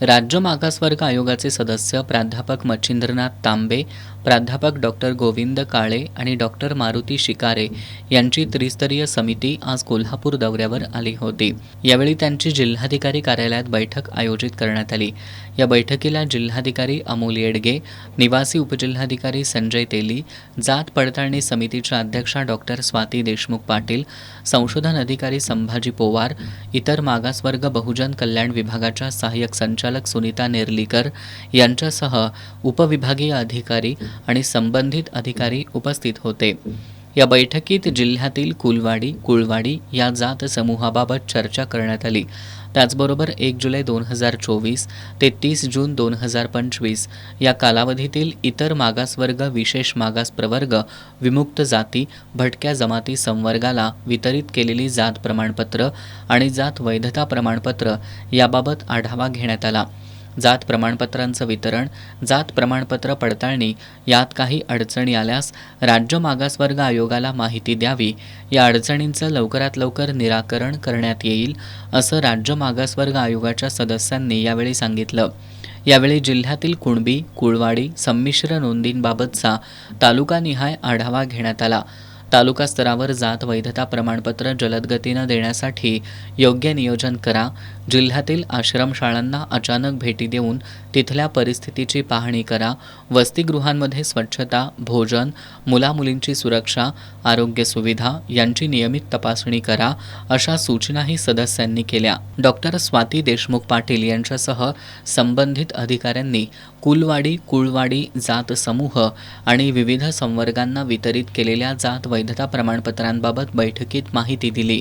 राज्य मागासवर्ग आयोगाचे सदस्य प्राध्यापक मच्छिंद्रनाथ तांबे, प्राध्यापक डॉक्टर गोविंद काळे आणि डॉक्टर मारुती शिकारे यांची त्रिस्तरीय समिती आज कोल्हापूर दौऱ्यावर आली होती। यावेळी त्यांची जिल्हाधिकारी कार्यालयात बैठक आयोजित करण्यात आली। या बैठकीला जिल्हाधिकारी अमोल येडगे, निवासी उपजिल्हाधिकारी संजय तेली, जात पडताळणी समितीच्या अध्यक्षा डॉक्टर स्वाती देशमुख पाटील, संशोधन अधिकारी संभाजी पोवार, इतर मागासवर्ग बहुजन कल्याण विभागाच्या सहाय्यक संचालक सुनीता नेर्लीकर यांच्यासह उपविभागीय अधिकारी आणि संबंधित अधिकारी उपस्थित होते। या बैठकीत जिल्ह्यातील कुलवाडी, कुळवाडी या जात समूहाबाबत चर्चा करण्यात आली। त्याचबरोबर 1 जुलै 2024 ते 30 जून 2025 या कालावधीतील इतर मागासवर्ग, विशेष मागास प्रवर्ग, विमुक्त जाती, भटक्या जमाती संवर्गाला वितरित केलेली जात प्रमाणपत्र आणि जात वैधता प्रमाणपत्र याबाबत आढावा घेण्यात आला। जात प्रमाणपत्रांचं वितरण, जात प्रमाणपत्र पडताळणी यात काही अडचणी आल्यास राज्य मागासवर्ग आयोगाला माहिती द्यावी। या अडचणींचं लवकरात लवकर निराकरण करण्यात येईल, असं राज्य मागासवर्ग आयोगाच्या सदस्यांनी यावेळी सांगितलं। यावेळी जिल्ह्यातील कुणबी, कुळवाडी संमिश्र नोंदींबाबतचा तालुकानिहाय आढावा घेण्यात आला। तालुका स्तरावर जात वैधता प्रमाणपत्र जलद गतीनं देण्यासाठी योग्य नियोजन करा। जिल्ह्यातील आश्रमशाळांना अचानक भेटी देऊन तिथल्या परिस्थितीची पाहणी करा। वसतिगृहांमध्ये स्वच्छता, भोजन, मुलामुलींची सुरक्षा, आरोग्य सुविधा यांची नियमित तपासणी करा, अशा सूचनाही सदस्यांनी केल्या। डॉक्टर स्वाती देशमुख पाटील यांच्यासह संबंधित अधिकाऱ्यांनी कुलवाडी, कुळवाडी जात समूह आणि विविध संवर्गांना वितरित केलेल्या जात वैधता प्रमाणपत्रांबाबत बैठकीत माहिती दिली।